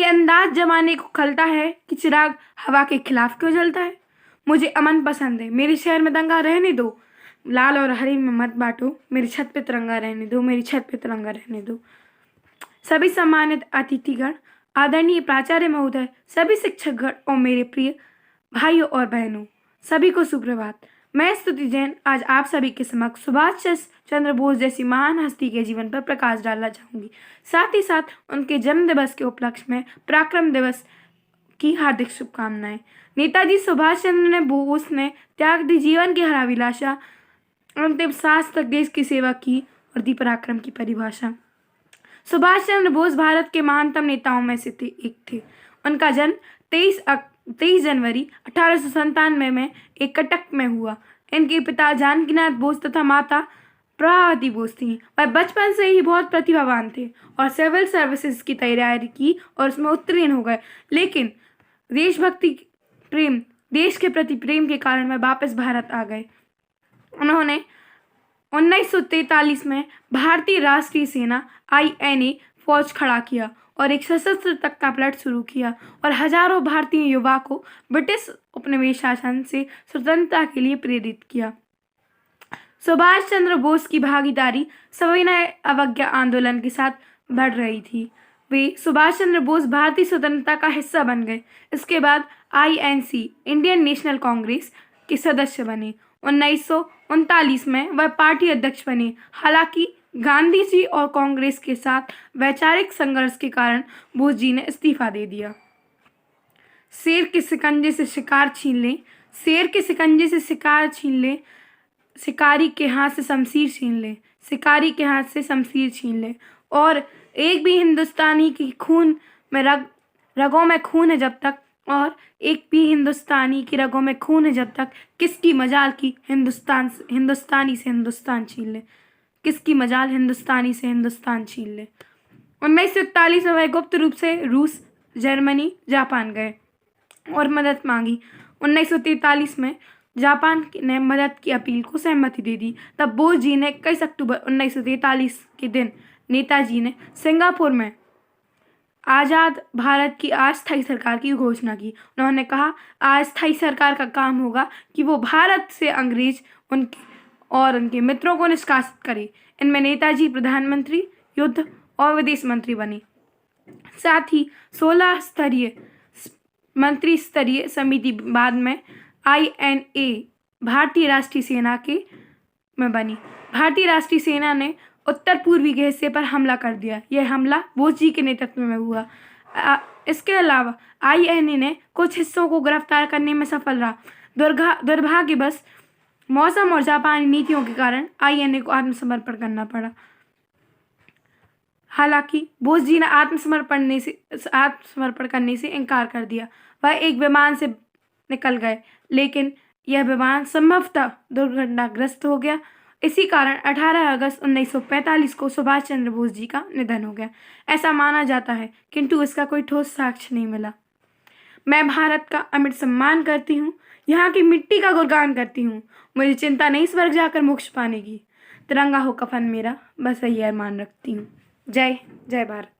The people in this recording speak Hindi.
ये अंदाज जमाने को खलता है कि चिराग हवा के खिलाफ क्यों जलता है। मुझे अमन पसंद है, मेरे शहर में दंगा रहने दो, लाल और हरी में मत बांटो, मेरी छत पे तिरंगा रहने दो, मेरी छत पे तिरंगा रहने दो। सभी सम्मानित अतिथिगण, आदरणीय प्राचार्य महोदय, सभी शिक्षकगण और मेरे प्रिय भाइयों और बहनों, सभी को सुप्रभात। मैं स्तुति जैन आज आप सभी के समक्ष सुभाष चंद्र बोस जैसी महान हस्ती के जीवन पर प्रकाश डालना चाहूंगी। साथ ही साथ उनके जन्म दिवस के उपलक्ष्य में पराक्रम दिवस की हार्दिक शुभकामनाएं। नेताजी सुभाष चंद्र बोस ने त्याग दी जीवन की हराभिलाषा, अंतिम सांस तक देश की सेवा की और दी पराक्रम की परिभाषा। सुभाष चंद्र बोस भारत के महानतम नेताओं में से एक थे। उनका जन्म 23 जनवरी 1897 में एक कटक में हुआ। इनके पिता जानकीनाथ बोस तथा माता प्रभावती बोस थी। वह बचपन से ही बहुत प्रतिभावान थे और सिविल सर्विसेज की तैयारी की और उसमें उत्तीर्ण हो गए, लेकिन देशभक्ति प्रेम, देश के प्रति प्रेम के कारण वह वापस भारत आ गए। उन्होंने 1943 में भारतीय राष्ट्रीय सेना INA फौज खड़ा किया और एक सशस्त्र तख्ता पलट शुरू किया और हजारों भारतीय युवा को ब्रिटिश उपनिवेश शासन से स्वतंत्रता के लिए प्रेरित किया। सुभाष चंद्र बोस की भागीदारी सविनय अवज्ञा आंदोलन के साथ बढ़ रही थी। वे सुभाष चंद्र बोस भारतीय स्वतंत्रता का हिस्सा बन गए। इसके बाद INC इंडियन नेशनल कांग्रेस के सदस्य बने। 1939 में वह पार्टी अध्यक्ष बने। हालांकि गांधी जी और कांग्रेस के साथ वैचारिक संघर्ष के कारण बोस जी ने इस्तीफा दे दिया। शेर के शिकंजे से शिकार छीन ले, शेर के शिकंजे से शिकार छीन ले, शिकारी के हाथ से शमशीर छीन ले, शिकारी के हाथ से शमशीर छीन ले, और एक भी हिंदुस्तानी की खून में रगों में खून है जब तक, और एक भी हिंदुस्तानी की रगों में खून है जब तक, किसकी मजाल की हिंदुस्तानी से हिंदुस्तान छीन ले, किसकी मजाल हिंदुस्तानी से हिंदुस्तान छीन ले। 1941 में वह गुप्त रूप से रूस, जर्मनी, जापान गए और मदद मांगी। 1943 में जापान ने मदद की अपील को सहमति दे दी। तब बोस जी ने 21 अक्टूबर 1943 के दिन नेताजी ने सिंगापुर में आज़ाद भारत की अस्थायी सरकार की घोषणा की। उन्होंने कहा, अस्थायी सरकार का काम होगा कि वो भारत से अंग्रेज उनके मित्रों को निष्कासित करे। इनमें नेताजी प्रधानमंत्री, युद्ध और विदेश मंत्री बने। साथ ही 16 मंत्री स्तरीय समिति बाद में INA भारतीय राष्ट्रीय सेना के में बनी। भारतीय राष्ट्रीय सेना ने उत्तर पूर्वी के हिस्से पर हमला कर दिया। यह हमला बोस जी के नेतृत्व में हुआ। इसके अलावा INA ने कुछ हिस्सों को गिरफ्तार करने में सफल रहा। दुर्भाग्यवश मौसम और जापानी नीतियों के कारण INA को आत्मसमर्पण करना पड़ा। हालांकि बोस जी ने आत्मसमर्पण करने से इनकार कर दिया। वह एक विमान से निकल गए, लेकिन यह विमान संभवतः दुर्घटनाग्रस्त हो गया। इसी कारण 18 अगस्त 1945 को सुभाष चंद्र बोस जी का निधन हो गया, ऐसा माना जाता है, किंतु इसका कोई ठोस साक्ष्य नहीं मिला। मैं भारत का अमिट सम्मान करती हूँ, यहाँ की मिट्टी का गुणगान करती हूँ। मुझे चिंता नहीं स्वर्ग जाकर मोक्ष पाने की। तिरंगा हो कफन मेरा, बस यही अरमान रखती हूँ। जय जय भारत।